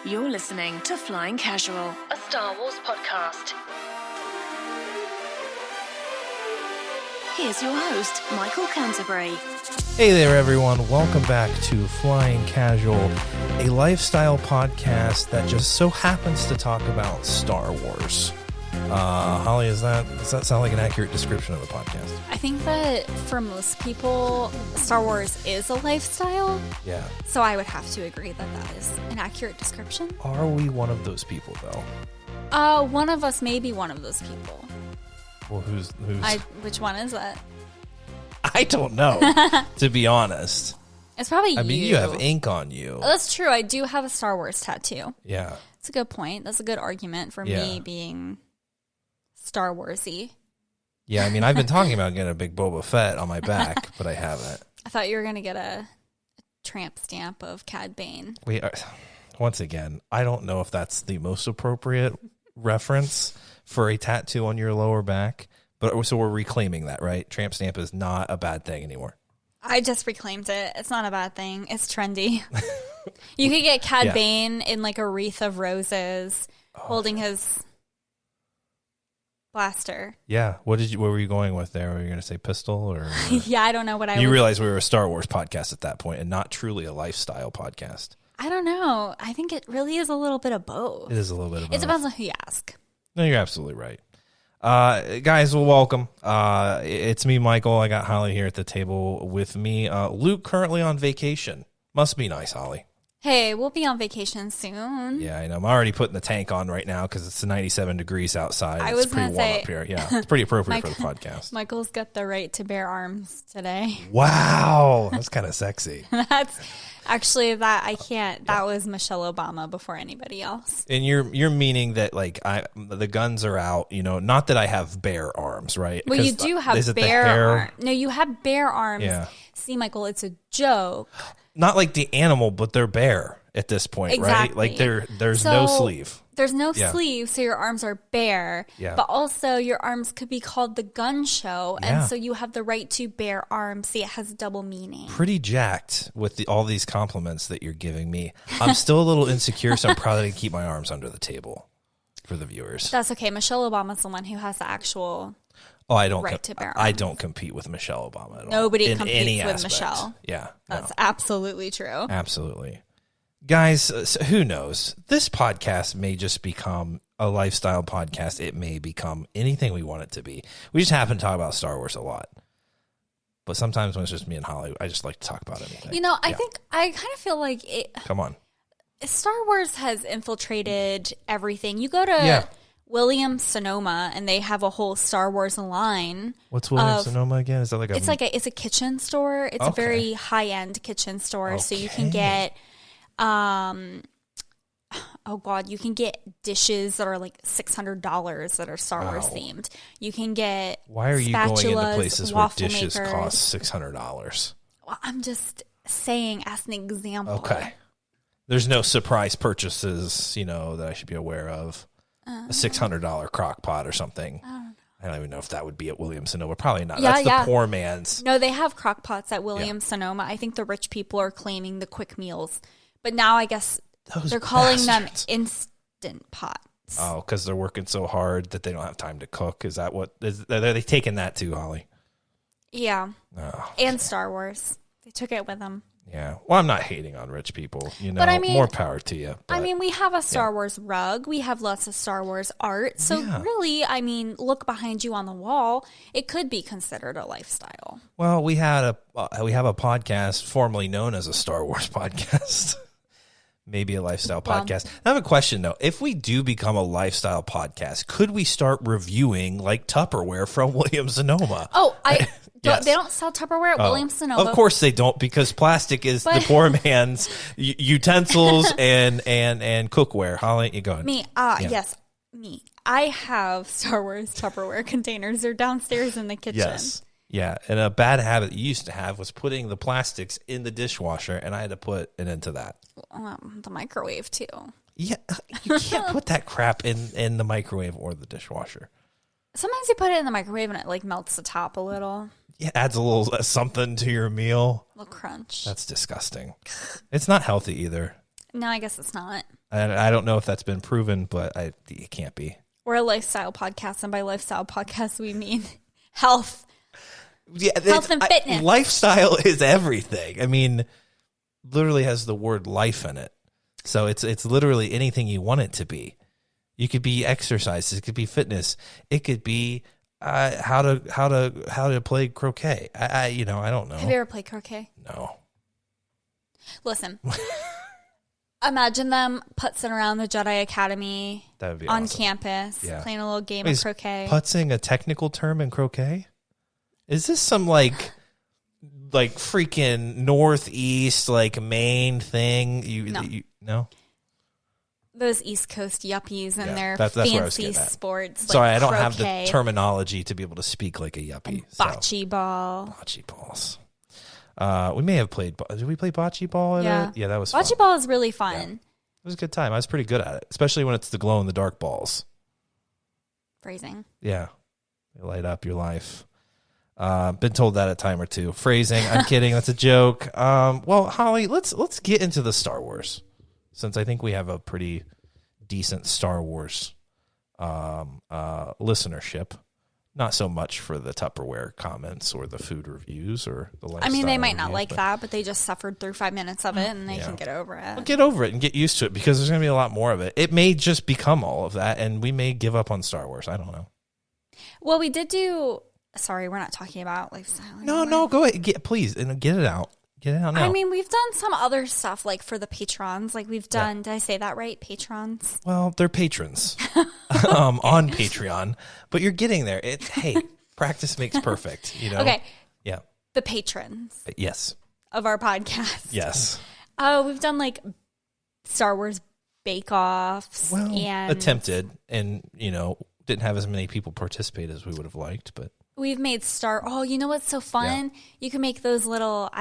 You're listening to Flying Casual, a Star Wars podcast. Here's your host, Michael Canterbury. Hey there, everyone. Welcome back to Flying Casual, a lifestyle podcast that just so happens to talk about Star Wars. Holly, does that sound like an accurate description of the podcast? I think that for most people, Star Wars is a lifestyle. Yeah. So I would have to agree that that is an accurate description. Are we one of those people, though? One of us may be one of those people. Well, who's? Which one is that? I don't know, to be honest. It's probably you. I mean, you have ink on you. Oh, that's true. I do have a Star Wars tattoo. Yeah. That's a good point. That's a good argument for me being Star Warsy. Yeah, I mean, I've been talking about getting a big Boba Fett on my back, but I haven't. I thought you were going to get a tramp stamp of Cad Bane. Wait, once again, I don't know if that's the most appropriate reference for a tattoo on your lower back, but so we're reclaiming that, right? Tramp stamp is not a bad thing anymore. I just reclaimed it. It's not a bad thing. It's trendy. You could get Cad Bane in like a wreath of roses, holding his blaster. Yeah. What were you going with there? Were you going to say pistol or? Yeah, I don't know what You realize we were a Star Wars podcast at that point and not truly a lifestyle podcast. I don't know. I think it really is a little bit of both. It is a little bit of both. It depends on who you ask. No, you're absolutely right. Guys, well, welcome. It's me, Michael. I got Holly here at the table with me. Luke currently on vacation. Must be nice, Holly. Hey, we'll be on vacation soon. Yeah, I know. I'm already putting the tank on right now because it's 97 degrees outside. I It's was pretty gonna warm say- up here. Yeah, it's pretty appropriate for the podcast. Michael's got the right to bear arms today. Wow, that's kind of sexy. That's actually I can't. That was Michelle Obama before anybody else. And you're meaning that like the guns are out, you know, not that I have bare arms, right? Well, you do have bare arms. No, you have bare arms. Yeah. See, Michael, it's a joke. Not like the animal, but they're bare at this point, right? Exactly. Like there's no sleeve. There's no sleeve, so your arms are bare. Yeah. But also your arms could be called the gun show, Yeah. and so you have the right to bear arms. See, it has double meaning. Pretty jacked with all these compliments that you're giving me. I'm still a little insecure, so I'm probably going to keep my arms under the table for the viewers. That's okay. Michelle Obama's the one who has the actual I don't right to bear I arms. don't compete with Michelle Obama at all. Nobody in competes any with aspect. Michelle. Yeah. That's no. absolutely true. Absolutely. Guys, so who knows? This podcast may just become a lifestyle podcast. It may become anything we want it to be. We just happen to talk about Star Wars a lot. But sometimes when it's just me and Holly, I just like to talk about anything. You know, I think I kind of feel like Come on. Star Wars has infiltrated everything. You go to Williams Sonoma, and they have a whole Star Wars line. What's Williams Sonoma again? Is that like a... It's a kitchen store. It's a very high-end kitchen store. So you can get... you can get dishes that are like $600 that are Star Wars themed. You can get Why are you going into places where waffle dishes makers. cost $600? Well, I'm just saying as an example. Okay. There's no surprise purchases, you know, that I should be aware of. A $600 crock pot or something. I don't even know if that would be at Williams Sonoma. Probably not. That's the poor man's. No, they have crock pots at Williams Sonoma. I think the rich people are claiming the quick meals. But now I guess they're calling them instant pots. Oh, because they're working so hard that they don't have time to cook. Is that what? Are they taking that too, Holly? Yeah. Oh, and Star Wars. They took it with them. Yeah. Well, I'm not hating on rich people. You know, But I mean, more power to you. I mean, we have a Star Wars rug. We have lots of Star Wars art. So really, I mean, look behind you on the wall. It could be considered a lifestyle. Well, we have a podcast formerly known as a Star Wars podcast. Maybe a lifestyle podcast. I have a question, though. If we do become a lifestyle podcast, could we start reviewing like Tupperware from Williams Sonoma? Oh, Yes. They don't sell Tupperware at Williams Sonoma. Of course they don't, because plastic is the poor man's utensils and cookware. Holly, you go ahead. Yes, me. I have Star Wars Tupperware containers. They're downstairs in the kitchen. Yes. Yeah, and a bad habit you used to have was putting the plastics in the dishwasher, and I had to put it into that. The microwave, too. Yeah, you can't put that crap in the microwave or the dishwasher. Sometimes you put it in the microwave and it like melts the top a little. Yeah, adds a little something to your meal. A little crunch. That's disgusting. It's not healthy either. No, I guess it's not. I don't know if that's been proven, but it can't be. We're a lifestyle podcast, and by lifestyle podcast, we mean health. Yeah, health and fitness. Lifestyle is everything. I mean, literally has the word life in it. So it's literally anything you want it to be. You could be exercise. It could be fitness. It could be how to play croquet. I don't know. Have you ever played croquet? No. Listen. Imagine them putzing around the Jedi Academy That would be on awesome. campus, playing a little game of croquet. Putzing a technical term in croquet? Is this some like freaking Northeast Maine thing? No. Those East Coast yuppies and their that's fancy sports. Sorry, I don't croquet, have the terminology to be able to speak like a yuppie. Bocce ball. Bocce balls. We may have played. Did we play bocce ball? Yeah, that was bocce fun. ball is really fun. Yeah. It was a good time. I was pretty good at it, especially when it's the glow in the dark balls. Phrasing. Yeah, they light up your life. Been told that a time or two. Phrasing. I'm kidding. That's a joke. Well, Holly, let's get into the Star Wars, since I think we have a pretty decent Star Wars listenership. Not so much for the Tupperware comments or the food reviews or the lifestyle. I mean, they might not reviews, like that, but they just suffered through 5 minutes of it, and they Yeah. can get over it. Well, get over it and get used to it, because there's going to be a lot more of it. It may just become all of that, and we may give up on Star Wars. I don't know. Well, we did do. Sorry, we're not talking about lifestyle. No, go ahead. Please, and get it out. Get it out now. I mean, we've done some other stuff like for the patrons. Like we've done. Did I say that right? Patrons. Well, they're patrons on Patreon, but you're getting there. Hey, practice makes perfect. Okay. Yeah. The patrons Yes. of our podcast. Yes. Oh, we've done like Star Wars bake-offs and attempted, and didn't have as many people participate as we would have liked, but we've made Oh, you know what's so fun? Yeah. You can make those little.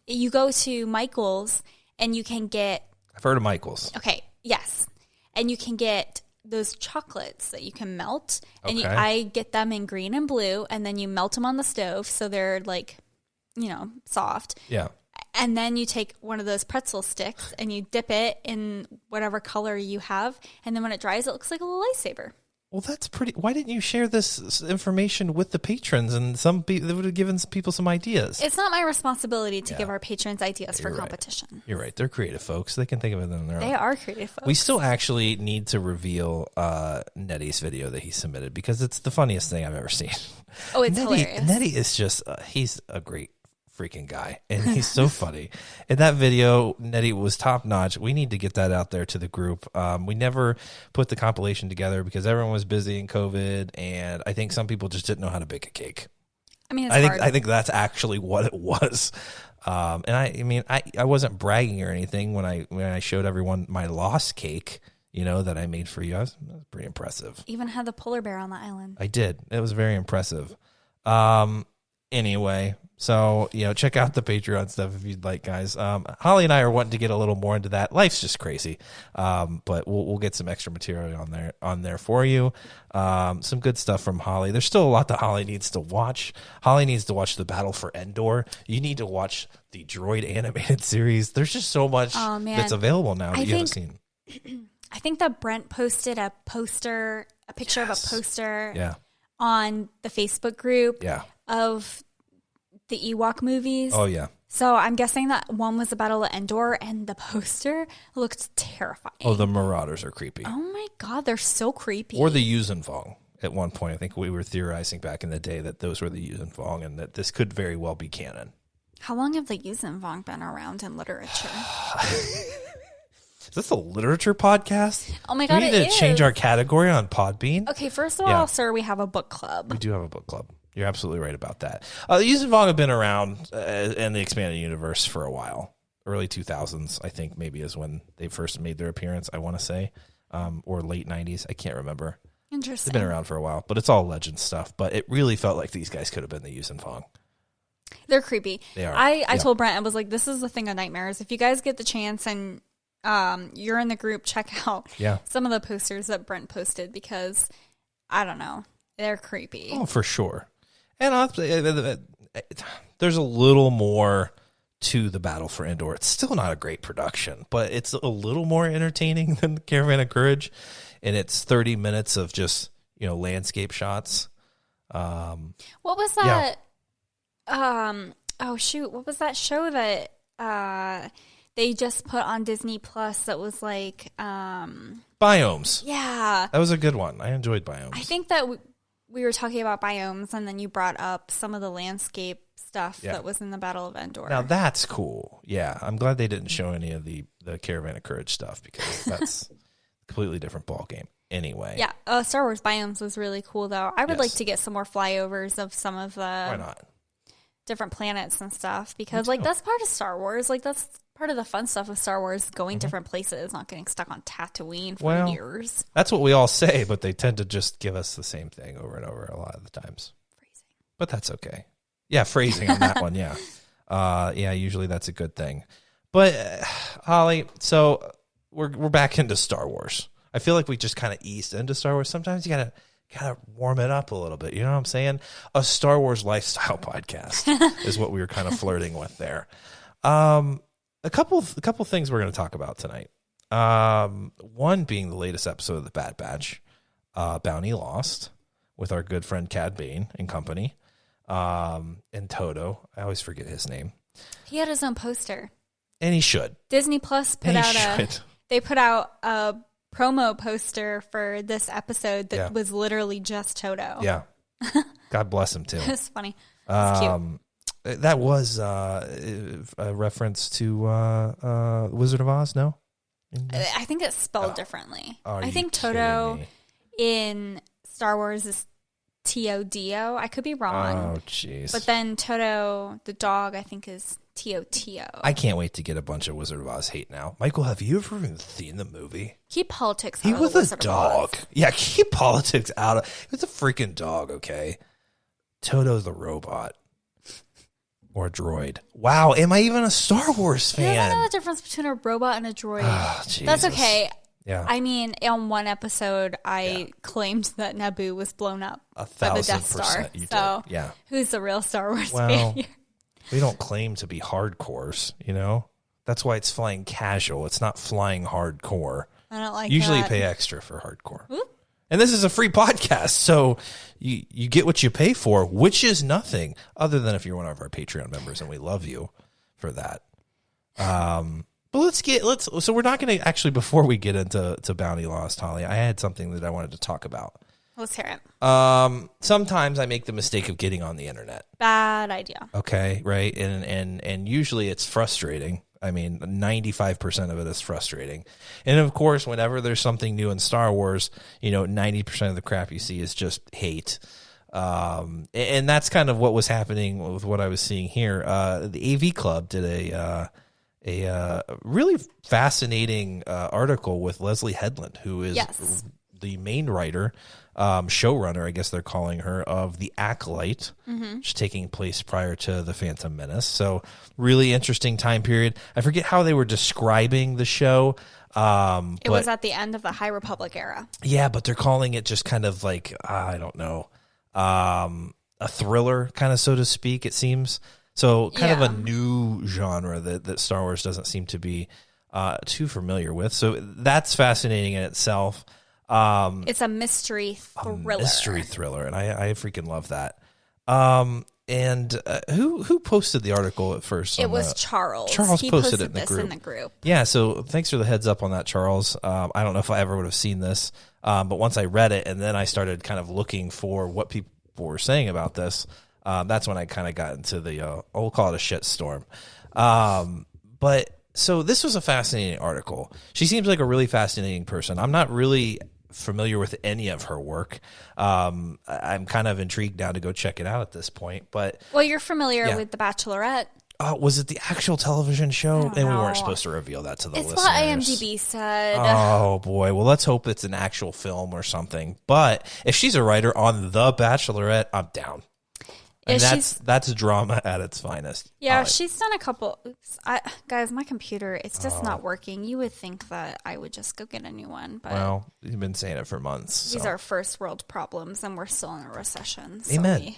You go to Michael's and you can get. I've heard of Michael's. Okay. Yes, and you can get those chocolates that you can melt, and Okay. I get them in green and blue, and then you melt them on the stove so they're soft. Yeah. And then you take one of those pretzel sticks and you dip it in whatever color you have, and then when it dries, it looks like a little lightsaber. Well, that's pretty. Why didn't you share this information with the patrons and that would have given people some ideas? It's not my responsibility to give our patrons ideas for You're right. competition. You're right. They're creative folks. They can think of it on their own. They are creative folks. We still actually need to reveal Nettie's video that he submitted, because it's the funniest thing I've ever seen. Oh, it's hilarious. Nettie is just, he's a great freaking guy, and he's so funny. In that video, Nettie was top notch. We need to get that out there to the group. We never put the compilation together because everyone was busy in COVID, and I think some people just didn't know how to bake a cake. I mean, I think that's actually what it was. And I wasn't bragging or anything when I showed everyone my lost cake, that I made for you. That was pretty impressive. Even had the polar bear on the island. I did. It was very impressive. Anyway, so, check out the Patreon stuff if you'd like, guys. Holly and I are wanting to get a little more into that. Life's just crazy. But we'll get some extra material on there for you. Some good stuff from Holly. There's still a lot that Holly needs to watch. Holly needs to watch the Battle for Endor. You need to watch the Droid animated series. There's just so much that's available now that you haven't seen. I think that Brent posted a picture of a poster on the Facebook group of the Ewok movies. Oh, yeah. So I'm guessing that one was the Battle of Endor, and the poster looked terrifying. Oh, the Marauders are creepy. Oh, my God. They're so creepy. Or the Yuuzhan at one point. I think we were theorizing back in the day that those were the Yuuzhan and that this could very well be canon. How long have the Yuuzhan been around in literature? Is this a literature podcast? Oh my God, we need to change our category on Podbean. Okay, first of all, sir, we have a book club. We do have a book club. You're absolutely right about that. The Yuuzhan have been around in the expanded universe for a while. Early 2000s, I think, maybe is when they first made their appearance, I want to say, or late 90s. I can't remember. Interesting. They've been around for a while, but it's all legend stuff. But it really felt like these guys could have been the Yuuzhan. They're creepy. They are. I told Brent, I was like, this is the thing of nightmares. If you guys get the chance and you're in the group, check out some of the posters that Brent posted, because I don't know, they're creepy. Oh, for sure. And there's a little more to the Battle for Endor. It's still not a great production, but it's a little more entertaining than Caravan of Courage, and it's 30 minutes of just, landscape shots. What was that? Yeah. Oh shoot, what was that show that they just put on Disney Plus that was like Biomes? Yeah, that was a good one. I enjoyed Biomes. I think that we were talking about Biomes, and then you brought up some of the landscape stuff that was in the Battle of Endor. Now that's cool. Yeah, I'm glad they didn't show any of the Caravan of Courage stuff, because that's a completely different ball game. Anyway, yeah, Star Wars Biomes was really cool though. I would like to get some more flyovers of some of the why not different planets and stuff, because like that's part of Star Wars. Like that's part of the fun stuff of Star Wars, going different places, not getting stuck on Tatooine for years. That's what we all say, but they tend to just give us the same thing over and over a lot of the times. Phrasing. But that's okay. Yeah, phrasing on that one, yeah. Usually that's a good thing. But Holly, so we're back into Star Wars. I feel like we just kind of eased into Star Wars. Sometimes you gotta warm it up a little bit. You know what I'm saying? A Star Wars lifestyle podcast is what we were kind of flirting with there. A couple things we're going to talk about tonight. One being the latest episode of the Bad Batch, Bounty Lost, with our good friend Cad Bane and company, and Toto. I always forget his name. He had his own poster, and he should. Disney Plus put out a promo poster for this episode that was literally just Toto. Yeah, God bless him too. It's funny. It's cute. That was a reference to Wizard of Oz, no? I think it's spelled differently. I think Toto in Star Wars is T-O-D-O. I could be wrong. Oh, jeez. But then Toto, the dog, I think is T-O-T-O. I can't wait to get a bunch of Wizard of Oz hate now. Michael, have you ever even seen the movie? Keep politics out he of was the Wizard a dog. Of Oz. Yeah, keep politics out of it. Was a freaking dog, okay? Toto's the robot. Or a droid. Wow, am I even a Star Wars fan? You don't know the difference between a robot and a droid. Oh, that's okay. Yeah. I mean, on one episode, I claimed that Naboo was blown up by the Death Star. So, yeah. Who's the real Star Wars fan here? We don't claim to be hardcores, That's why it's flying casual. It's not flying hardcore. I don't like Usually that. You pay extra for hardcore. Ooh. And this is a free podcast, so you get what you pay for, which is nothing other than if you're one of our Patreon members, and we love you for that. But so we're not going to actually, before we get into Bounty Lost, Holly, I had something that I wanted to talk about. Let's hear it. Sometimes I make the mistake of getting on the internet. Bad idea. Okay, right? And usually it's frustrating. I mean, 95% of it is frustrating. And of course, whenever there's something new in Star Wars, 90% of the crap you see is just hate. And that's kind of what was happening with what I was seeing here. The AV Club did a really fascinating article with Leslie Headland, who is the main writer, showrunner, I guess they're calling her, of The Acolyte, which is taking place prior to The Phantom Menace. So really interesting time period. I forget how they were describing the show. It was at the end of the High Republic era. Yeah, but they're calling it just kind of like, I don't know, a thriller, kind of, so to speak, it seems. So kind of a new genre that Star Wars doesn't seem to be too familiar with. So that's fascinating in itself. It's a mystery thriller. And I freaking love that. And who posted the article at first? It was Charles. Charles he posted it in the group. Yeah, so thanks for the heads up on that, Charles. I don't know if I ever would have seen this, but once I read it and then I started kind of looking for what people were saying about this, that's when I kind of got into the, we'll call it a shit storm. But so this was a fascinating article. She seems like a really fascinating person. I'm not really familiar with any of her work. I'm kind of intrigued now to go check it out at this point. But you're familiar with The Bachelorette. Was it the actual television show? And we weren't supposed to reveal that to the listeners. It's what IMDb said. Oh boy. Well, let's hope it's an actual film or something. But if she's a writer on The Bachelorette, I'm down. And that's drama at its finest. Yeah, she's done a couple. Oops, guys, my computer, it's just not working. You would think that I would just go get a new one, but well, you've been saying it for months. These are first world problems, and we're still in a recession. Amen.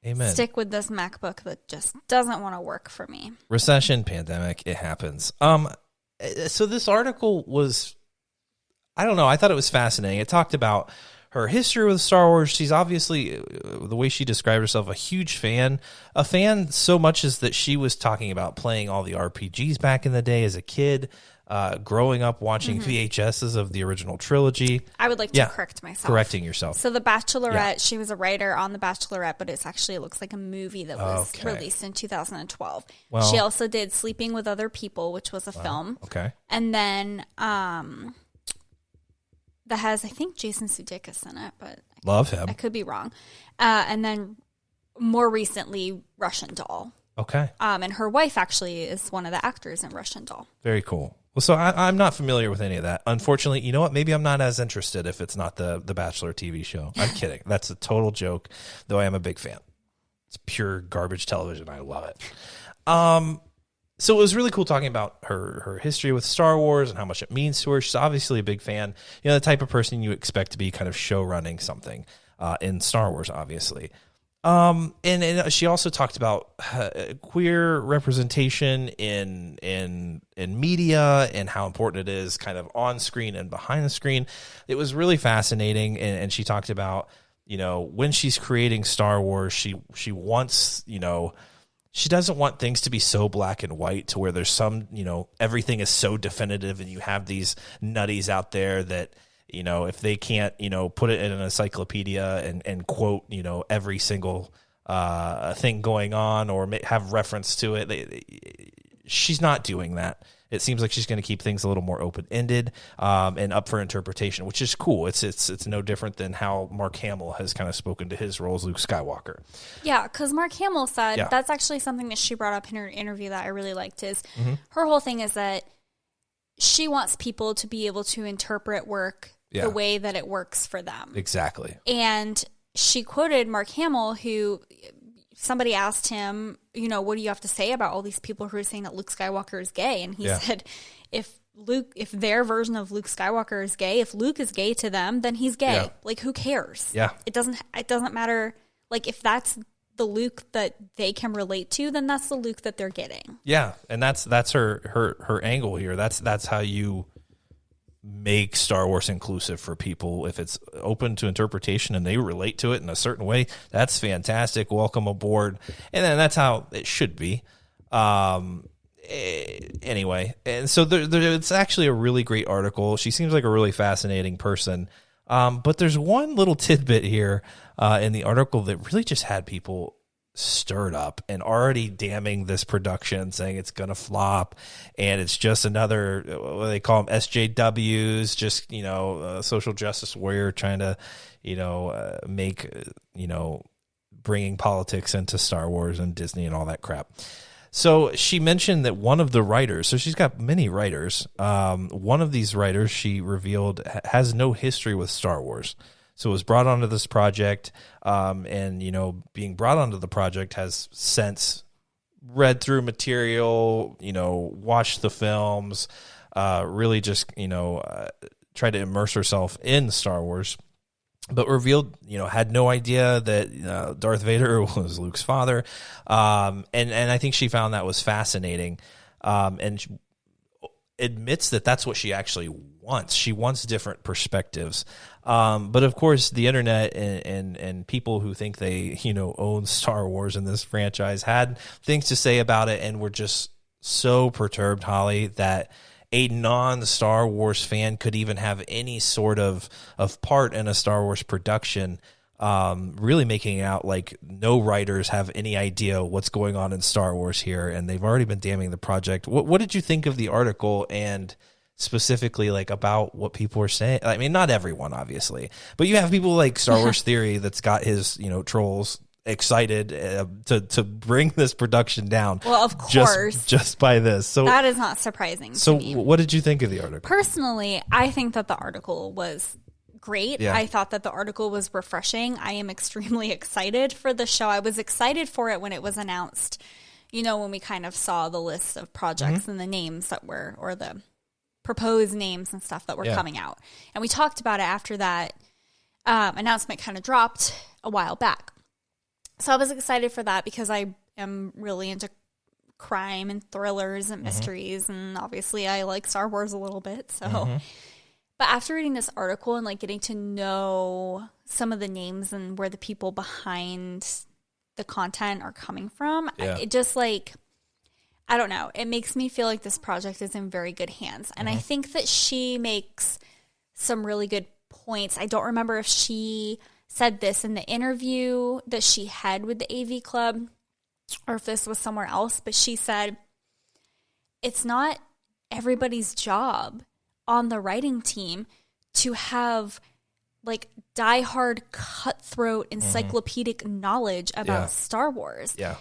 Amen. stick with this MacBook that just doesn't want to work for me. Recession, pandemic, it happens. So this article was, I don't know, I thought it was fascinating. It talked about her history with Star Wars. She's obviously, the way she described herself, a huge fan. A fan so much as that she was talking about playing all the RPGs back in the day as a kid, growing up watching VHSs of the original trilogy. I would like to correct myself. Correcting yourself. So The Bachelorette, she was a writer on The Bachelorette, but it looks like a movie that was released in 2012. Well, she also did Sleeping with Other People, which was a film. Okay. And then that has, I think, Jason Sudeikis in it, but love him. I could be wrong. And then more recently, Russian Doll. Okay. And her wife actually is one of the actors in Russian Doll. Very cool. Well, so I'm not familiar with any of that. Unfortunately, you know what? Maybe I'm not as interested if it's not the Bachelor TV show. I'm kidding. That's a total joke, though I am a big fan. It's pure garbage television. I love it. So it was really cool talking about her history with Star Wars and how much it means to her. She's obviously a big fan. You know, the type of person you expect to be kind of show running something in Star Wars, obviously. And she also talked about queer representation in media and how important it is kind of on screen and behind the screen. It was really fascinating. And she talked about, you know, when she's creating Star Wars, she wants, you know, she doesn't want things to be so black and white to where there's some, you know, everything is so definitive and you have these nutties out there that, you know, if they can't, you know, put it in an encyclopedia and quote, you know, every single thing going on or have reference to it, she's not doing that. It seems like she's going to keep things a little more open-ended and up for interpretation, which is cool. It's no different than how Mark Hamill has kind of spoken to his role as Luke Skywalker. Yeah, because Mark Hamill said, that's actually something that she brought up in her interview that I really liked, is her whole thing is that she wants people to be able to interpret work the way that it works for them. Exactly. And she quoted Mark Hamill, who somebody asked him, you know, what do you have to say about all these people who are saying that Luke Skywalker is gay? And he said, if their version of Luke Skywalker is gay, if Luke is gay to them, then he's gay. Yeah. Like, who cares? Yeah. It doesn't matter. Like, if that's the Luke that they can relate to, then that's the Luke that they're getting. Yeah. And that's her angle here. That's how you make Star Wars inclusive for people. If it's open to interpretation and they relate to it in a certain way, that's fantastic. Welcome aboard. And then that's how it should be. Anyway, and so it's actually a really great article. She seems like a really fascinating person. But there's one little tidbit here in the article that really just had people stirred up and already damning this production, saying it's going to flop and it's just another, what they call them, SJWs, just, you know, social justice warrior trying to, you know, make, you know, bringing politics into Star Wars and Disney and all that crap. So she mentioned that one of the writers, so she's got many writers, one of these writers she revealed has no history with Star Wars. So was brought onto this project, and, you know, being brought onto the project has since read through material, you know, watched the films, really just, you know, tried to immerse herself in Star Wars, but revealed, you know, had no idea that Darth Vader was Luke's father. And I think she found that was fascinating, and admits that that's what she actually wants. She wants different perspectives. But of course, the internet and people who think they, you know, own Star Wars in this franchise had things to say about it and were just so perturbed, Holly, that a non-Star Wars fan could even have any sort of part in a Star Wars production, really making it out like no writers have any idea what's going on in Star Wars here, and they've already been damning the project. What did you think of the article, and specifically like about what people were saying? I mean, not everyone, obviously, but you have people like Star Wars Theory that's got his, you know, trolls excited to bring this production down. Well, of course, just by this. So that is not surprising. So to me. What did you think of the article? Personally, I think that the article was great. Yeah. I thought that the article was refreshing. I am extremely excited for the show. I was excited for it when it was announced, you know, when we kind of saw the list of projects and the names that were, or the proposed names and stuff that were coming out. And we talked about it after that announcement kind of dropped a while back. So I was excited for that because I am really into crime and thrillers and mysteries, and obviously I like Star Wars a little bit. So, but after reading this article and like getting to know some of the names and where the people behind the content are coming from, it just like, I don't know, it makes me feel like this project is in very good hands. And I think that she makes some really good points. I don't remember if she said this in the interview that she had with the AV Club or if this was somewhere else, but she said it's not everybody's job on the writing team to have like diehard, cutthroat, encyclopedic knowledge about Star Wars. Yeah.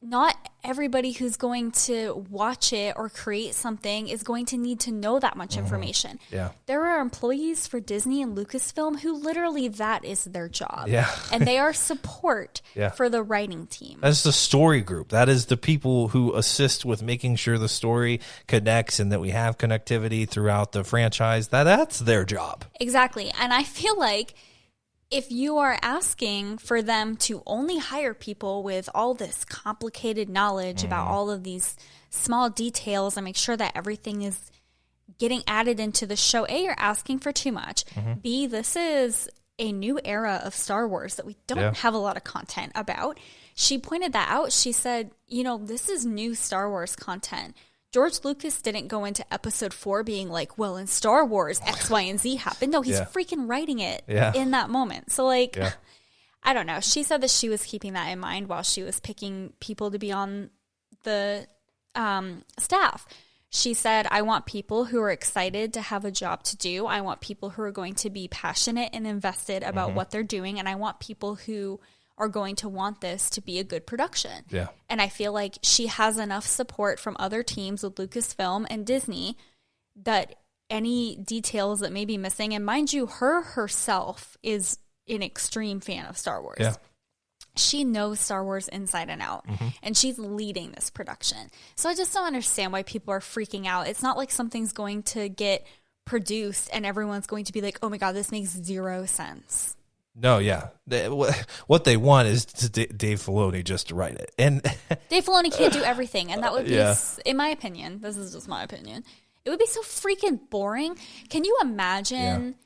Not everybody who's going to watch it or create something is going to need to know that much information. Yeah. There are employees for Disney and Lucasfilm who literally that is their job. Yeah. And they are support for the writing team. That's the story group. That is the people who assist with making sure the story connects and that we have connectivity throughout the franchise. That's their job. Exactly. And I feel like if you are asking for them to only hire people with all this complicated knowledge about all of these small details and make sure that everything is getting added into the show, A, you're asking for too much. B, this is a new era of Star Wars that we don't have a lot of content about. She pointed that out. She said, you know, this is new Star Wars content. George Lucas didn't go into episode 4 being like, well, in Star Wars, X, Y, and Z happened. No, he's freaking writing it in that moment. So, like, I don't know. She said that she was keeping that in mind while she was picking people to be on the staff. She said, I want people who are excited to have a job to do. I want people who are going to be passionate and invested about what they're doing. And I want people who are going to want this to be a good production. Yeah. And I feel like she has enough support from other teams with Lucasfilm and Disney that any details that may be missing, and mind you, herself is an extreme fan of Star Wars. Yeah. She knows Star Wars inside and out, and she's leading this production. So I just don't understand why people are freaking out. It's not like something's going to get produced and everyone's going to be like, oh my God, this makes zero sense. No, yeah. What they want is Dave Filoni just to write it. And Dave Filoni can't do everything. And that would be, in my opinion, this is just my opinion, it would be so freaking boring. Can you imagine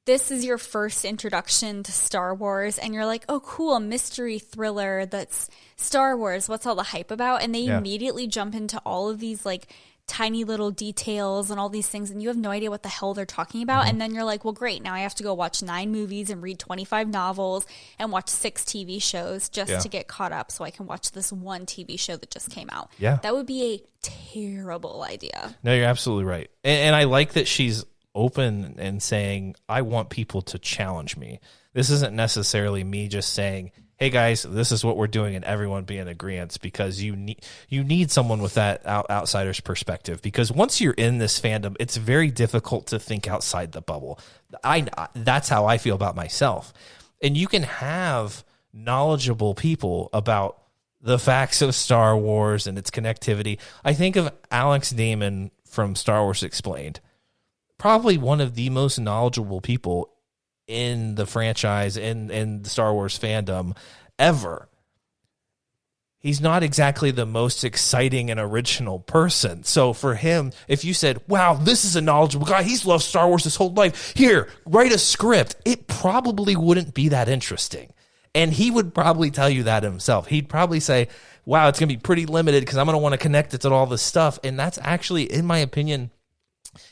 this is your first introduction to Star Wars and you're like, oh, cool, a mystery thriller that's Star Wars. What's all the hype about? And they immediately jump into all of these like tiny little details and all these things, and you have no idea what the hell they're talking about. And then you're like, well, great, now I have to go watch 9 movies and read 25 novels and watch 6 TV shows just to get caught up so I can watch this one TV show that just came out. Yeah. That would be a terrible idea. No, you're absolutely right. And I like that she's open and saying, I want people to challenge me. This isn't necessarily me just saying, hey guys, this is what we're doing, and everyone be in agreement, because you need someone with that outsider's perspective. Because once you're in this fandom, it's very difficult to think outside the bubble. That's how I feel about myself. And you can have knowledgeable people about the facts of Star Wars and its connectivity. I think of Alex Damon from Star Wars Explained, probably one of the most knowledgeable people in the franchise, in the Star Wars fandom ever. He's not exactly the most exciting and original person. So for him, if you said, wow, this is a knowledgeable guy, he's loved Star Wars his whole life, here, write a script, it probably wouldn't be that interesting. And he would probably tell you that himself. He'd probably say, wow, it's going to be pretty limited because I'm going to want to connect it to all this stuff. And that's actually, in my opinion,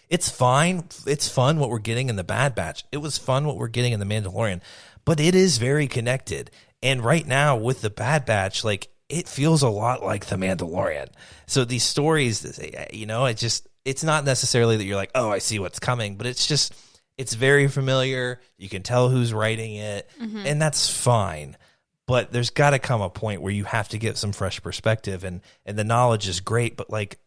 it's fine. It's fun what we're getting in the Bad Batch. It was fun what we're getting in the Mandalorian, but it is very connected. And right now with the Bad Batch, like, it feels a lot like the Mandalorian. So these stories, you know, it's not necessarily that you're like, oh, I see what's coming, but it's very familiar. You can tell who's writing it, and that's fine. But there's got to come a point where you have to get some fresh perspective, and the knowledge is great, but like,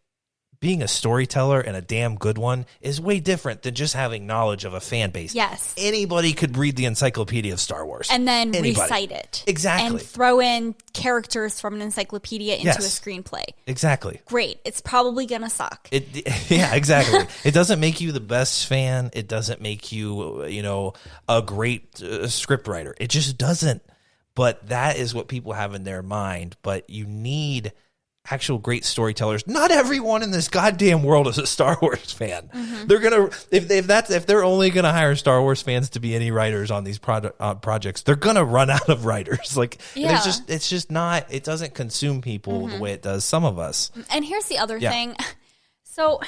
being a storyteller, and a damn good one, is way different than just having knowledge of a fan base. Yes. Anybody could read the Encyclopedia of Star Wars. And then recite it. Exactly. And throw in characters from an encyclopedia into a screenplay. Exactly. Great. It's probably going to suck. Yeah, exactly. It doesn't make you the best fan. It doesn't make you, a great script writer. It just doesn't. but that is what people have in their mind. But you need actual great storytellers. Not everyone in this goddamn world is a Star Wars fan. They're gonna if they're only gonna hire Star Wars fans to be any writers on these projects, they're gonna run out of writers. Like it's just not. It doesn't consume people the way it does some of us. And here's the other thing. So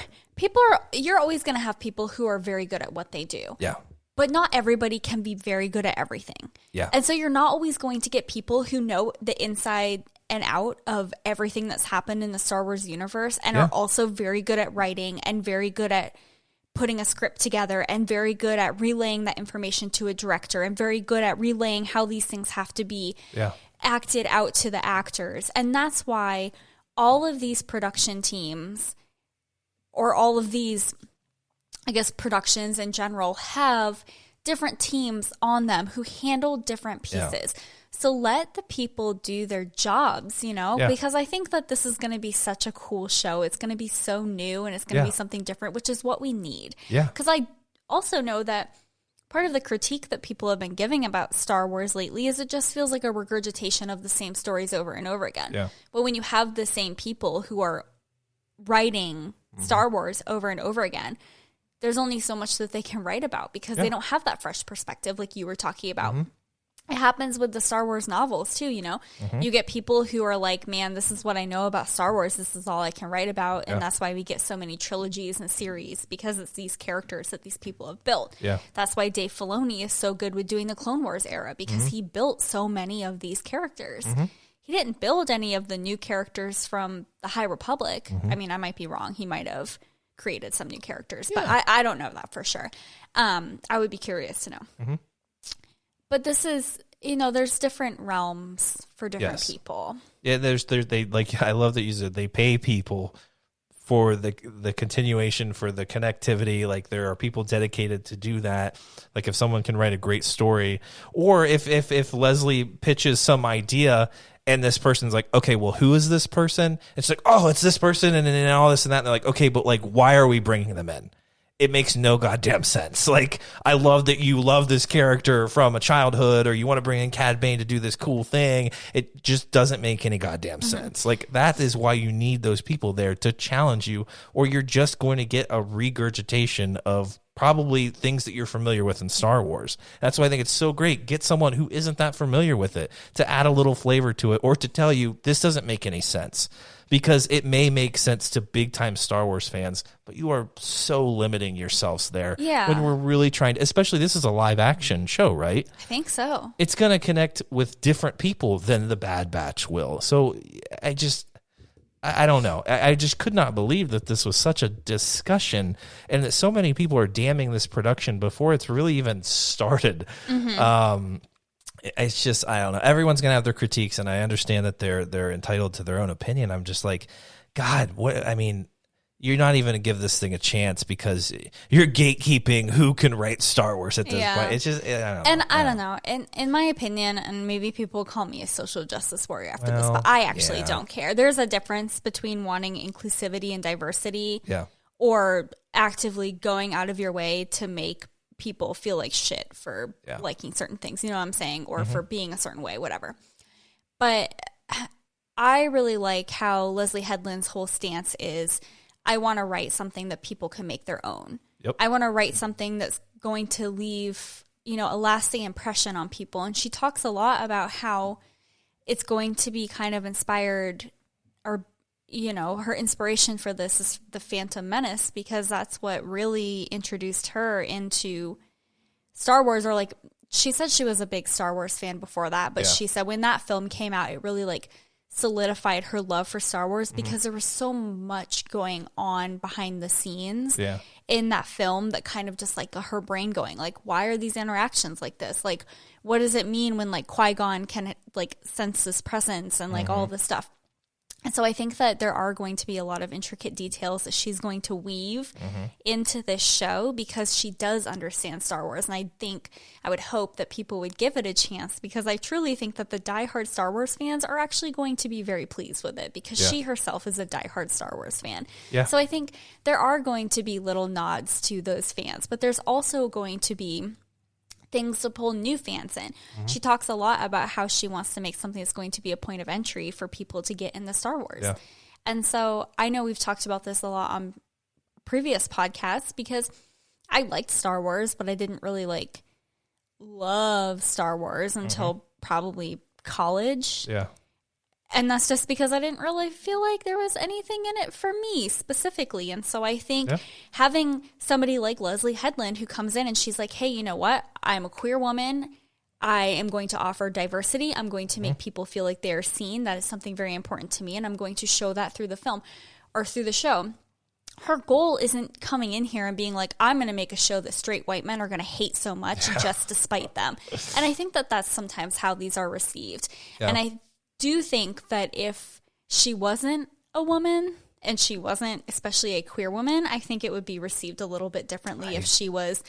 you're always gonna have people who are very good at what they do. Yeah. But not everybody can be very good at everything. Yeah. And so you're not always going to get people who know the inside and out of everything that's happened in the Star Wars universe and are also very good at writing and very good at putting a script together and very good at relaying that information to a director and very good at relaying how these things have to be acted out to the actors. And that's why all of these production teams or all of these, I guess, productions in general have different teams on them who handle different pieces. So let the people do their jobs, because I think that this is going to be such a cool show. It's going to be so new and it's going to be something different, which is what we need. Yeah. Because I also know that part of the critique that people have been giving about Star Wars lately is it just feels like a regurgitation of the same stories over and over again. Yeah. But when you have the same people who are writing Star Wars over and over again, there's only so much that they can write about because they don't have that fresh perspective like you were talking about. It happens with the Star Wars novels too, You get people who are like, man, this is what I know about Star Wars. This is all I can write about. And that's why we get so many trilogies and series because it's these characters that these people have built. Yeah. That's why Dave Filoni is so good with doing the Clone Wars era because he built so many of these characters. He didn't build any of the new characters from the High Republic. I mean, I might be wrong. He might have created some new characters, but I don't know that for sure. I would be curious to know. But this is, there's different realms for different people. Yeah, they like. I love that you said they pay people for the continuation, for the connectivity. Like there are people dedicated to do that. Like if someone can write a great story, or if Leslie pitches some idea and this person's like, okay, well, who is this person? It's like, oh, it's this person, and all this and that. And they're like, okay, but like, why are we bringing them in? It makes no goddamn sense. Like, I love that you love this character from a childhood, or you want to bring in Cad Bane to do this cool thing. It just doesn't make any goddamn sense. Like, that is why you need those people there to challenge you, or you're just going to get a regurgitation of probably things that you're familiar with in Star Wars. That's why I think it's so great. Get someone who isn't that familiar with it to add a little flavor to it, or to tell you this doesn't make any sense. Because it may make sense to big-time Star Wars fans, but you are so limiting yourselves there. Yeah. When we're really trying to, especially this is a live-action show, right? I think so. It's going to connect with different people than The Bad Batch will. So I don't know. I just could not believe that this was such a discussion and that so many people are damning this production before it's really even started. It's just, I don't know. Everyone's going to have their critiques, and I understand that they're entitled to their own opinion. I'm just like, God, what? I mean, you're not even going to give this thing a chance because you're gatekeeping who can write Star Wars at this point. It's just, I don't know. In my opinion, and maybe people call me a social justice warrior after this, but I actually don't care. There's a difference between wanting inclusivity and diversity or actively going out of your way to make people feel like shit for liking certain things, you know what I'm saying? Or for being a certain way, whatever. But I really like how Leslie Headland's whole stance is, I want to write something that people can make their own. Yep. I want to write something that's going to leave, a lasting impression on people. And she talks a lot about how it's going to be kind of inspired, or her inspiration for this is The Phantom Menace, because that's what really introduced her into Star Wars. Or like, she said she was a big Star Wars fan before that, but she said when that film came out, it really like solidified her love for Star Wars because there was so much going on behind the scenes in that film that kind of just like got her brain going. Like, why are these interactions like this? Like, what does it mean when like Qui-Gon can like sense this presence and like all of this stuff? And so I think that there are going to be a lot of intricate details that she's going to weave into this show because she does understand Star Wars. And I would hope that people would give it a chance, because I truly think that the diehard Star Wars fans are actually going to be very pleased with it, because she herself is a diehard Star Wars fan. Yeah. So I think there are going to be little nods to those fans, but there's also going to be things to pull new fans in. She talks a lot about how she wants to make something that's going to be a point of entry for people to get into Star Wars. Yeah. And so I know we've talked about this a lot on previous podcasts because I liked Star Wars, but I didn't really like love Star Wars until probably college. Yeah. And that's just because I didn't really feel like there was anything in it for me specifically. And so I think having somebody like Leslie Headland who comes in and she's like, hey, you know what? I'm a queer woman. I am going to offer diversity. I'm going to make people feel like they're seen. That is something very important to me. And I'm going to show that through the film or through the show. Her goal isn't coming in here and being like, I'm going to make a show that straight white men are going to hate so much just to spite them. And I think that that's sometimes how these are received. Yeah. And I do think that if she wasn't a woman and she wasn't especially a queer woman, I think it would be received a little bit differently if she was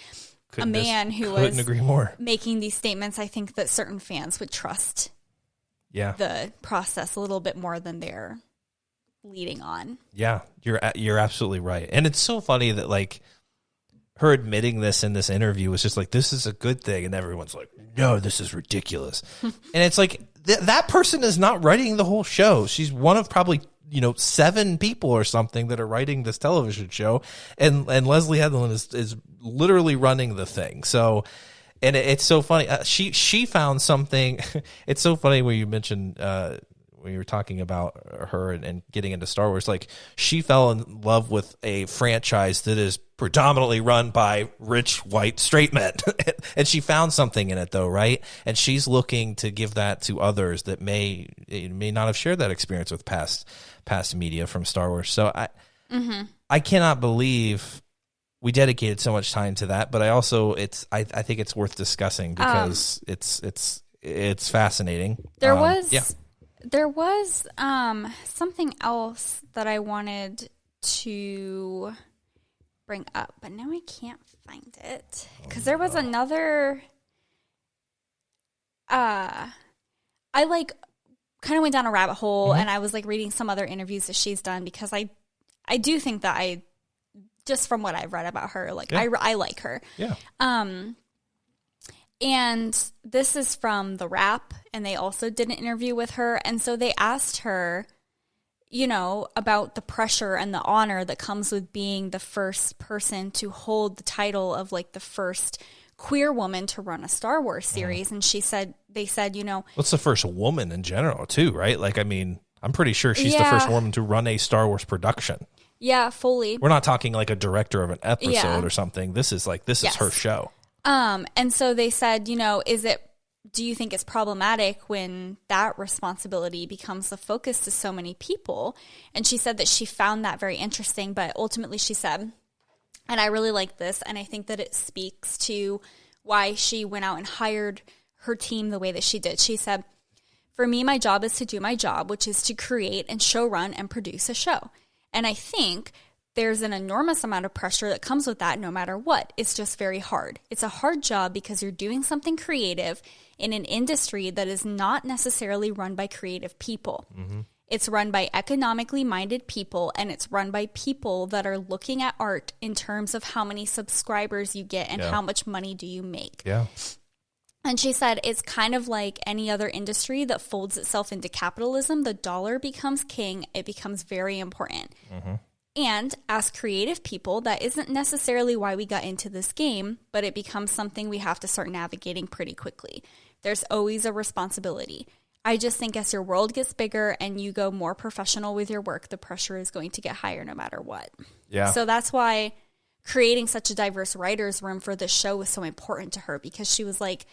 a man who was agree more. making these statements. I think that certain fans would trust the process a little bit more than they're leading on. Yeah, you're absolutely right. And it's so funny that like her admitting this in this interview was just like, this is a good thing. And everyone's like, no, this is ridiculous. And it's like, that person is not writing the whole show. She's one of probably, 7 people or something that are writing this television show. And Leslie Headland is literally running the thing. So, and it's so funny. She found something. It's so funny when you mentioned, when you were talking about her and getting into Star Wars, like she fell in love with a franchise that is predominantly run by rich, white, straight men. And she found something in it though, right? And she's looking to give that to others that may not have shared that experience with past media from Star Wars. So I cannot believe we dedicated so much time to that, but I also, I think it's worth discussing because it's fascinating. There was something else that I wanted to bring up, but now I can't find it because there was another. I kind of went down a rabbit hole and I was like reading some other interviews that she's done because I do think that just from what I've read about her, like I like her. Yeah. And this is from The Wrap, and they also did an interview with her. And so they asked her, about the pressure and the honor that comes with being the first person to hold the title of like the first queer woman to run a Star Wars series. And they said, what's the first woman in general too, right? Like, I mean, I'm pretty sure she's the first woman to run a Star Wars production. Yeah, fully. We're not talking like a director of an episode or something. This is her show. And so they said, do you think it's problematic when that responsibility becomes the focus to so many people? And she said that she found that very interesting, but ultimately she said, and I really like this, and I think that it speaks to why she went out and hired her team the way that she did. She said, for me, my job is to do my job, which is to create and show run and produce a show. And I think there's an enormous amount of pressure that comes with that no matter what. It's just very hard. It's a hard job because you're doing something creative in an industry that is not necessarily run by creative people. Mm-hmm. It's run by economically minded people, and it's run by people that are looking at art in terms of how many subscribers you get and how much money do you make. Yeah. And she said it's kind of like any other industry that folds itself into capitalism. The dollar becomes king. It becomes very important. Mm-hmm. And as creative people, that isn't necessarily why we got into this game, but it becomes something we have to start navigating pretty quickly. There's always a responsibility. I just think as your world gets bigger and you go more professional with your work, the pressure is going to get higher no matter what. Yeah. So that's why creating such a diverse writer's room for this show was so important to her, because she was like,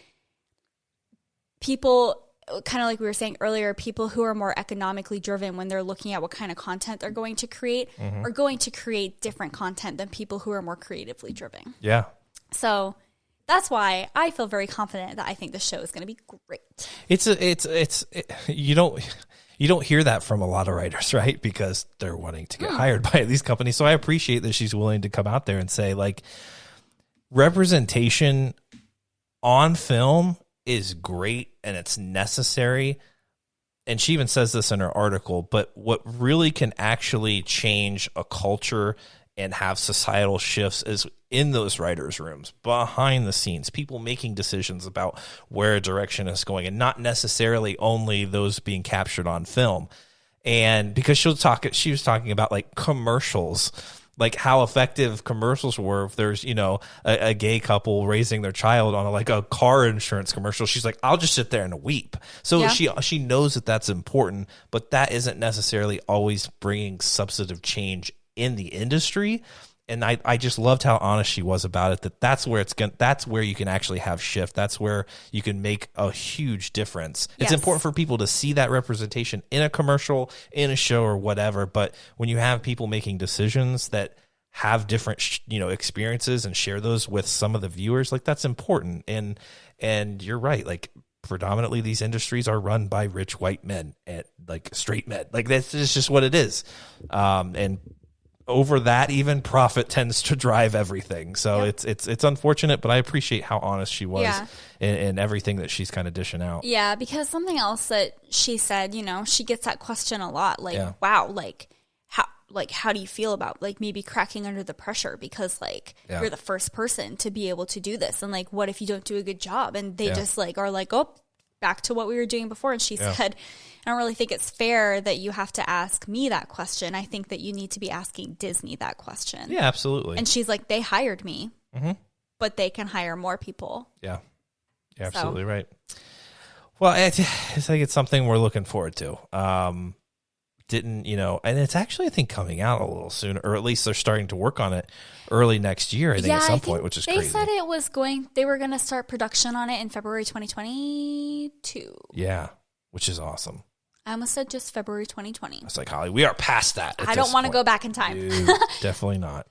people, kind of like we were saying earlier, people who are more economically driven when they're looking at what kind of content they're going to create are going to create different content than people who are more creatively driven. Yeah. So that's why I feel very confident that I think the show is going to be great. You don't hear that from a lot of writers, right? Because they're wanting to get hired by these companies. So I appreciate that she's willing to come out there and say, like, representation on film is great and it's necessary. And she even says this in her article, but what really can actually change a culture and have societal shifts as in those writers' rooms, behind the scenes, people making decisions about where a direction is going, and not necessarily only those being captured on film. And because she was talking about like commercials, like how effective commercials were. If there's, a gay couple raising their child on a car insurance commercial, she's like, I'll just sit there and weep. So she knows that that's important, but that isn't necessarily always bringing substantive change in the industry. And I just loved how honest she was about it, that's where you can actually have shift. That's where you can make a huge difference. It's important for people to see that representation in a commercial, in a show, or whatever. But when you have people making decisions that have different, experiences and share those with some of the viewers, like that's important. And you're right. Like predominantly these industries are run by rich white men and like straight men. Like that's just what it is. And over that, even profit tends to drive everything. So it's unfortunate, but I appreciate how honest she was in everything that she's kind of dishing out. Yeah, because something else that she said, she gets that question a lot. Like, wow, how do you feel about like maybe cracking under the pressure because you're the first person to be able to do this, and like what if you don't do a good job? And they just are like, oh, back to what we were doing before. And she said, I don't really think it's fair that you have to ask me that question. I think that you need to be asking Disney that question. Yeah, absolutely. And she's like, they hired me, but they can hire more people. Yeah. You're absolutely right. Well, it's like it's something we're looking forward to. And it's actually, I think, coming out a little soon, or at least they're starting to work on it early next year, I think, at some point, which is crazy. They said they were going to start production on it in February 2022. Yeah, which is awesome. I almost said just February 2020. It's like, Holly, we are past that. I don't want to go back in time. Dude, definitely not.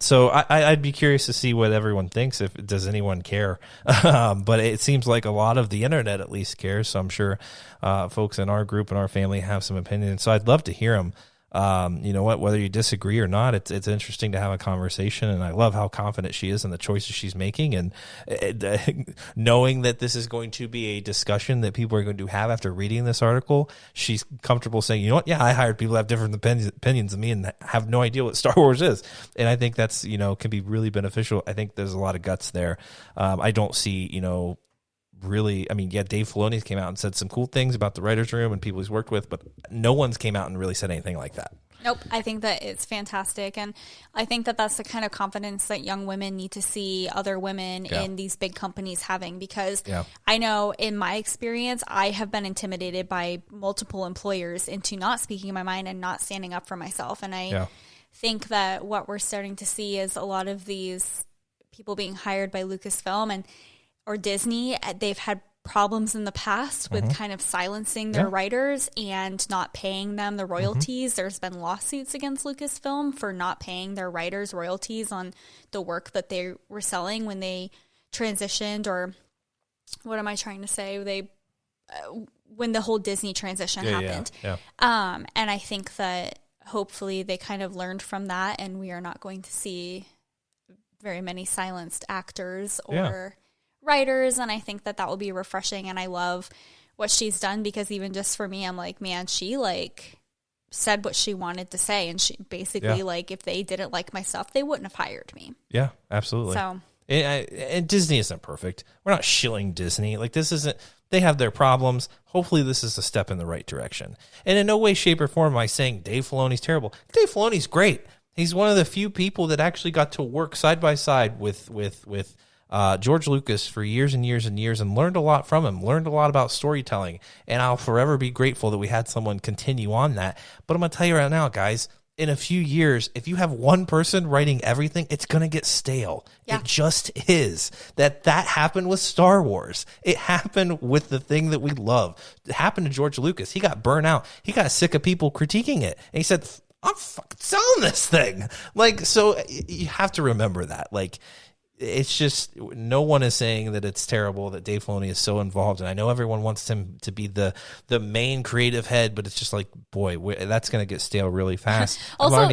So I'd be curious to see what everyone thinks. Does anyone care? But it seems like a lot of the internet at least cares. So I'm sure folks in our group and our family have some opinions. So I'd love to hear them. Whether you disagree or not, it's interesting to have a conversation. And I love how confident she is in the choices she's making, and knowing that this is going to be a discussion that people are going to have after reading this article. She's comfortable saying, you know what? Yeah, I hired people that have different opinions than me and have no idea what Star Wars is. And I think that's, can be really beneficial. I think there's a lot of guts there. I don't see, really, Dave Filoni came out and said some cool things about the writer's room and people he's worked with, but no one's came out and really said anything like that. Nope. I think that it's fantastic. And I think that that's the kind of confidence that young women need to see other women in these big companies having, because I know in my experience, I have been intimidated by multiple employers into not speaking my mind and not standing up for myself. And I think that what we're starting to see is a lot of these people being hired by Lucasfilm or Disney, they've had problems in the past with kind of silencing their writers and not paying them the royalties. There's been lawsuits against Lucasfilm for not paying their writers royalties on the work that they were selling when they transitioned, or what am I trying to say? When the whole Disney transition happened. And I think that hopefully they kind of learned from that, and we are not going to see very many silenced actors or writers, and I think that will be refreshing. And I love what she's done, because even just for me, I'm like, man, she said what she wanted to say, and she basically if they didn't like my stuff, they wouldn't have hired me. Yeah, absolutely. So and Disney isn't perfect. We're not shilling Disney. Like, this isn't, they have their problems. Hopefully this is a step in the right direction. And in no way, shape, or form am I saying Dave Filoni's terrible. Dave Filoni's great. He's one of the few people that actually got to work side by side with George Lucas for years and years and years, and learned a lot from him, learned a lot about storytelling. And I'll forever be grateful that we had someone continue on that. But I'm going to tell you right now, guys, in a few years, if you have one person writing everything, it's going to get stale. Yeah. It just is. That happened with Star Wars. It happened with the thing that we love. It happened to George Lucas. He got burnt out. He got sick of people critiquing it. And he said, I'm fucking selling this thing. So you have to remember that. it's just no one is saying that it's terrible that Dave Filoni is so involved, and I know everyone wants him to be the main creative head, but it's just like, boy, that's going to get stale really fast. Also,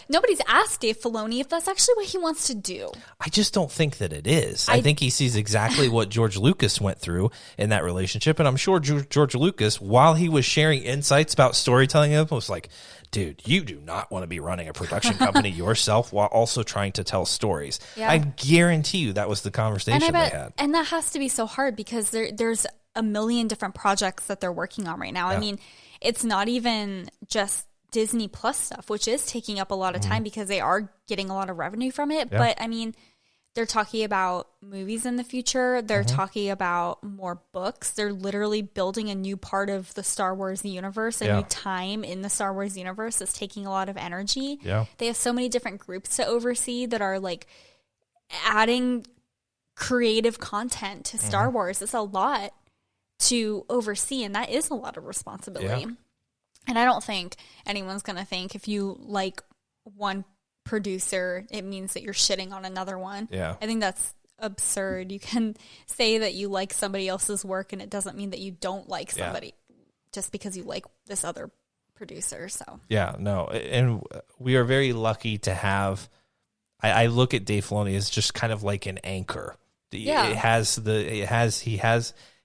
nobody's asked Dave Filoni if that's actually what he wants to do. I just don't think that it is. I think he sees exactly what George Lucas went through in that relationship, and I'm sure George Lucas, while he was sharing insights about storytelling, was like, dude, you do not want to be running a production company yourself while also trying to tell stories. Yeah. I guarantee you that was the conversation they had. And that has to be so hard because there's a million different projects that they're working on right now. Yeah. I mean, it's not even just Disney Plus stuff, which is taking up a lot of time because they are getting a lot of revenue from it. Yeah. But I mean, they're talking about movies in the future. They're talking about more books. They're literally building a new part of the Star Wars universe, a new time in the Star Wars universe that's taking a lot of energy. Yeah. They have so many different groups to oversee that are like adding creative content to Star Wars. It's a lot to oversee, and that is a lot of responsibility. Yeah. And I don't think anyone's going to think if you like one producer, it means that you're shitting on another one. Yeah. I think that's absurd. You can say that you like somebody else's work, and it doesn't mean that you don't like somebody just because you like this other producer. So yeah, no, and we are very lucky to have. I look at Dave Filoni as just kind of like an anchor. Yeah.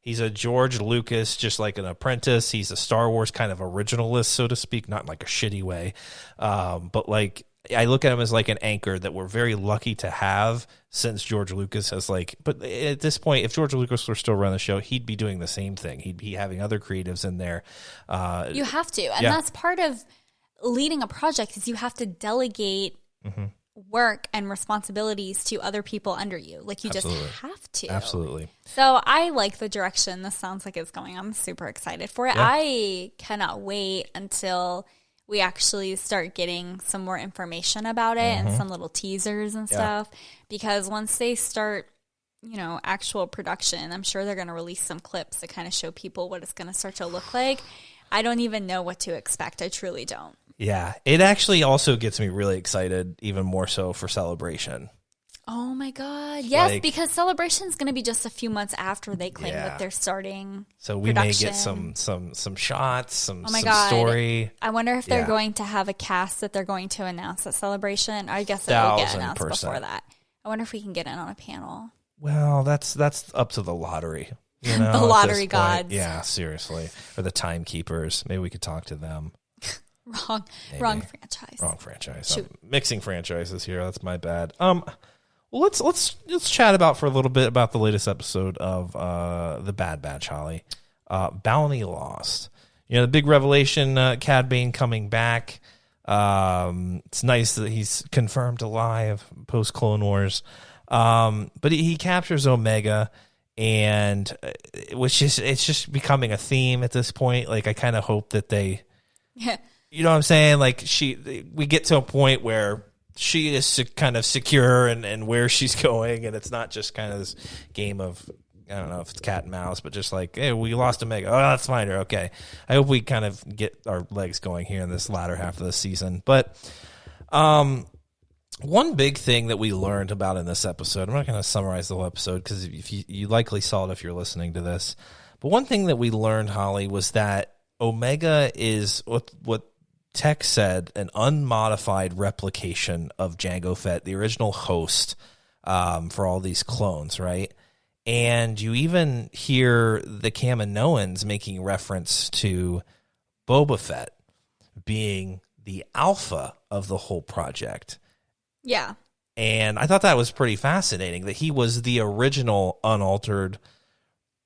He's a George Lucas, just like an apprentice. He's a Star Wars kind of originalist, so to speak, not in like a shitty way, but like. I look at him as like an anchor that we're very lucky to have since George Lucas has but at this point, if George Lucas were still running the show, he'd be doing the same thing. He'd be having other creatives in there. You have to. And that's part of leading a project is you have to delegate work and responsibilities to other people under you. Like you just have to. Absolutely. So I like the direction this sounds like it's going. I'm super excited for it. Yeah. I cannot wait until we actually start getting some more information about it and some little teasers and stuff. Because once they start, actual production, I'm sure they're going to release some clips to kind of show people what it's going to start to look like. I don't even know what to expect. I truly don't. Yeah. It actually also gets me really excited, even more so for Celebration. Oh my God. Yes, because Celebration's going to be just a few months after they claim that they're starting So we production. may get some shots, some story. I wonder if they're going to have a cast that they're going to announce at Celebration. I guess it will get announced before that. I wonder if we can get in on a panel. Well, that's up to the lottery. The lottery gods. Yeah, seriously. Or the timekeepers. Maybe we could talk to them. Wrong franchise. Wrong franchise. I'm mixing franchises here. That's my bad. Well, let's chat for a little bit about the latest episode of The Bad Batch, Holly. Bounty Lost. The big revelation, Cad Bane coming back. It's nice that he's confirmed alive post Clone Wars. But he captures Omega, and it's just becoming a theme at this point. Like I kind of hope that they, you know what I'm saying? Like we get to a point where she is kind of secure and where she's going, and it's not just kind of this game of, I don't know if it's cat and mouse, but just like, hey, we lost Omega. Oh, let's find her. Okay. I hope we kind of get our legs going here in this latter half of the season. But one big thing that we learned about in this episode, I'm not going to summarize the whole episode because if you likely saw it if you're listening to this, but one thing that we learned, Holly, was that Omega is what Tech said, an unmodified replication of Jango Fett, the original host for all these clones, right? And you even hear the Kaminoans making reference to Boba Fett being the alpha of the whole project. Yeah. And I thought that was pretty fascinating, that he was the original unaltered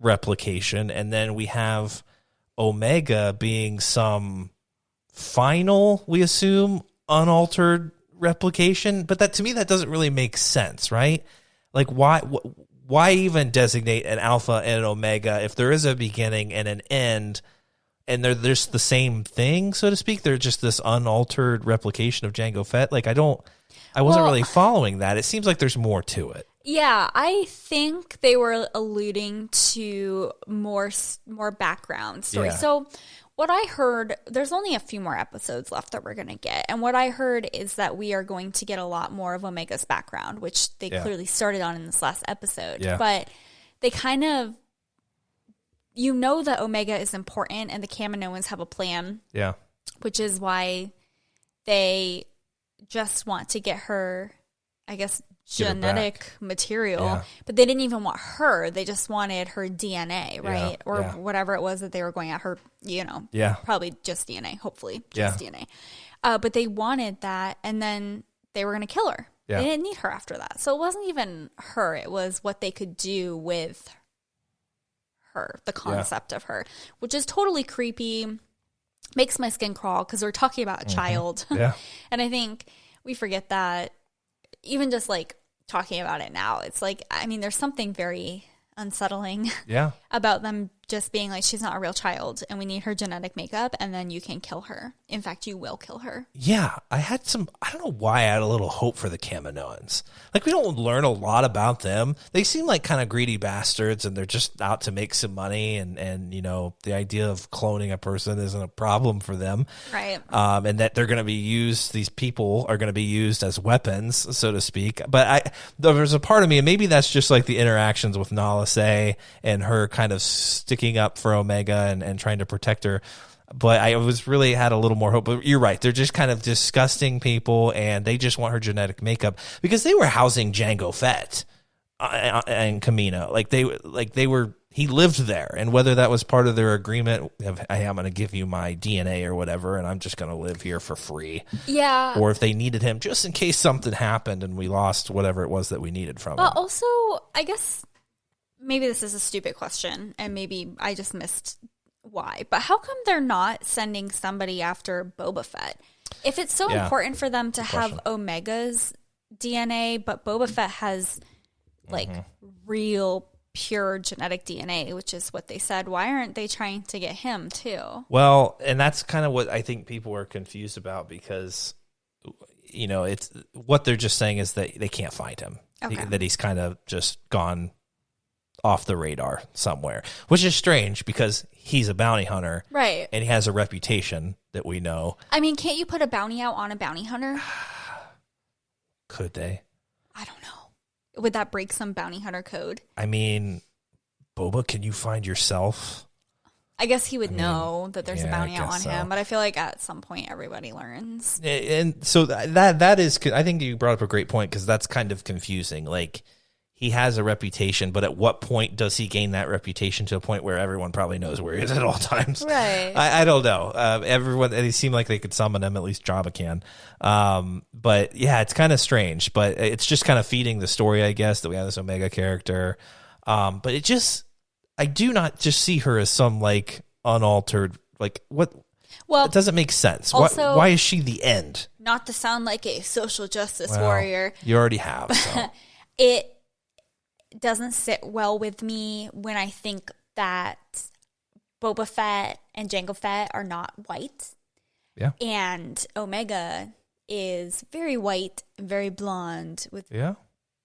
replication, and then we have Omega being some final, we assume, unaltered replication. But that, to me, that doesn't really make sense, right? Like, why even designate an alpha and an omega if there is a beginning and an end, and they're just the same thing, so to speak? They're just this unaltered replication of Jango Fett. Like, I wasn't really following that. It seems like there's more to it. Yeah, I think they were alluding to more background story. Yeah. So What I heard, there's only a few more episodes left that we're going to get. And what I heard is that we are going to get a lot more of Omega's background, which they clearly started on in this last episode. Yeah. But they kind of, you know that Omega is important and the Kaminoans have a plan. Yeah. Which is why they just want to get her, I guess, genetic material. Yeah. But they didn't even want her. They just wanted her DNA, right? Yeah, Or yeah. whatever it was that they were going at her, you know. Yeah. Probably just DNA, hopefully. Yeah. Just DNA. But they wanted that, and then they were going to kill her. Yeah. They didn't need her after that. So it wasn't even her. It was what they could do with her, the concept of her, which is totally creepy. Makes my skin crawl because we're talking about a child. Yeah. And I think we forget that even just like talking about it now, it's like, I mean, there's something very unsettling Yeah. about them just being like, she's not a real child and we need her genetic makeup and then you can kill her. In fact, you will kill her. Yeah, I don't know why I had a little hope for the Kaminoans. Like, we don't learn a lot about them. They seem like kind of greedy bastards, and they're just out to make some money, and you know, the idea of cloning a person isn't a problem for them. Right. And that they're going to be used, these people are going to be used as weapons, so to speak. But there's a part of me, and maybe that's just like the interactions with Nala Se and her kind of sticking up for Omega and trying to protect her. But I was really had a little more hope. But you're right. They're just kind of disgusting people, and they just want her genetic makeup because they were housing Jango Fett and Kamino. He lived there. And whether that was part of their agreement of, hey, I'm going to give you my DNA or whatever, and I'm just going to live here for free. Yeah. Or if they needed him just in case something happened and we lost whatever it was that we needed from him. But also, I guess maybe this is a stupid question, and maybe I just missed why. But how come they're not sending somebody after Boba Fett? If it's so important for them to have Omega's DNA, but Boba Fett has like real pure genetic DNA, which is what they said, why aren't they trying to get him too? Well, and that's kind of what I think people are confused about because, you know, it's what they're just saying is that they can't find him, that he's kind of just gone off the radar somewhere, which is strange because he's a bounty hunter. Right. And he has a reputation that we know. I mean, can't you put a bounty out on a bounty hunter? Could they? I don't know. Would that break some bounty hunter code? I mean, Boba, can you find yourself? I guess he would know that there's a bounty out on so. him, but I feel like at some point everybody learns. And so that is, I think you brought up a great point because that's kind of confusing. Like, he has a reputation, but at what point does he gain that reputation to a point where everyone probably knows where he is at all times? Right. I don't know. Everyone, they seem like they could summon him, at least Jabba can. But yeah, it's kind of strange, but it's just kind of feeding the story, I guess, that we have this Omega character. But it just, I do not just see her as some like unaltered, like what? Well, it doesn't make sense. Also, why is she the end? Not to sound like a social justice warrior. You already have. So. It doesn't sit well with me when I think that Boba Fett and Jango Fett are not white. Yeah. And Omega is very white and very blonde with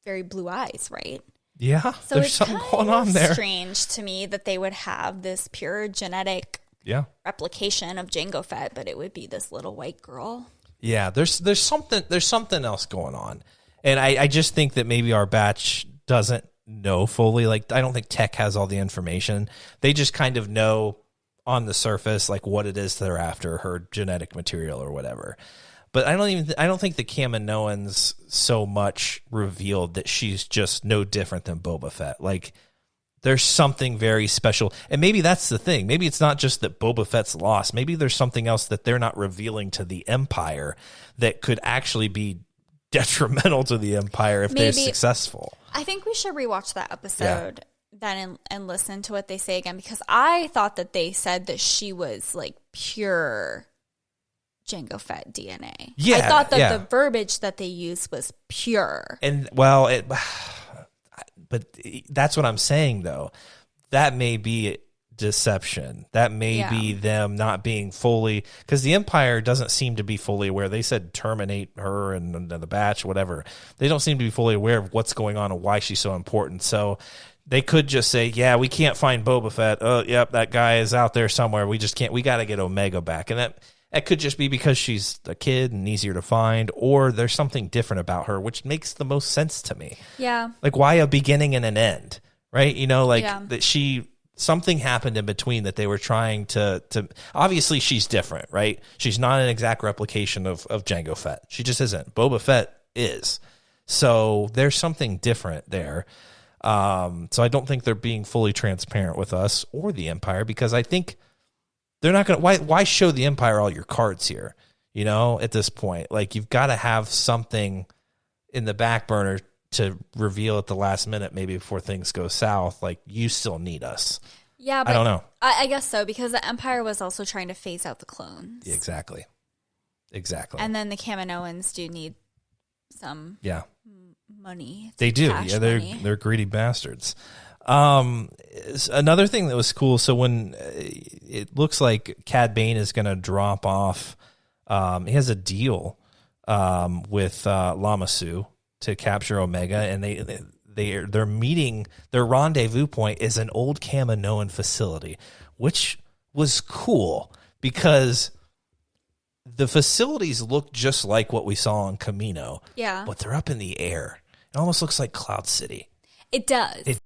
very blue eyes, right? Yeah. So there's something going on there. It's strange to me that they would have this pure genetic replication of Jango Fett, but it would be this little white girl. Yeah, there's something else going on. And I just think that maybe our batch doesn't know fully. Like, I don't think Tech has all the information. They just kind of know on the surface, like, what it is they're after, her genetic material or whatever. But I don't think the Kaminoans so much revealed that she's just no different than Boba Fett. Like, there's something very special. And maybe that's the thing. Maybe it's not just that Boba Fett's lost. Maybe there's something else that they're not revealing to the Empire that could actually be detrimental to the Empire if they're successful. I think we should rewatch that episode then and listen to what they say again, because I thought that they said that she was like pure Jango Fett DNA. Yeah, I thought that the verbiage that they used was pure. And well, but that's what I'm saying though. That may be deception. That may be them not being fully, because the Empire doesn't seem to be fully aware. They said terminate her and the batch, whatever. They don't seem to be fully aware of what's going on and why she's so important. So They could just say, yeah, we can't find Boba Fett. Oh, yep, that guy is out there somewhere. We just can't. We got to get Omega back. And that could just be because she's a kid and easier to find, or there's something different about her, which makes the most sense to me. Yeah. Like, why a beginning and an end, right? You know, like Yeah. something happened in between that they were trying to obviously she's different, right? She's not an exact replication of Jango Fett. She just isn't. Boba Fett is. So there's something different there. So I don't think they're being fully transparent with us or the Empire, because I think they're not going to, why show the Empire all your cards here? You know, at this point, like, you've got to have something in the back burner to reveal at the last minute, maybe before things go south. Like, you still need us. Yeah, but I don't know. I guess so, because the Empire was also trying to phase out the clones. Exactly. And then the Kaminoans do need some money. They do. Cash Yeah, money. they're greedy bastards. Another thing that was cool. So when it looks like Cad Bane is going to drop off, he has a deal with Lama Su to capture Omega, and they're meeting. Their rendezvous point is an old Kaminoan facility, which was cool because the facilities look just like what we saw on Camino. Yeah. But they're up in the air. It almost looks like Cloud City. It does. It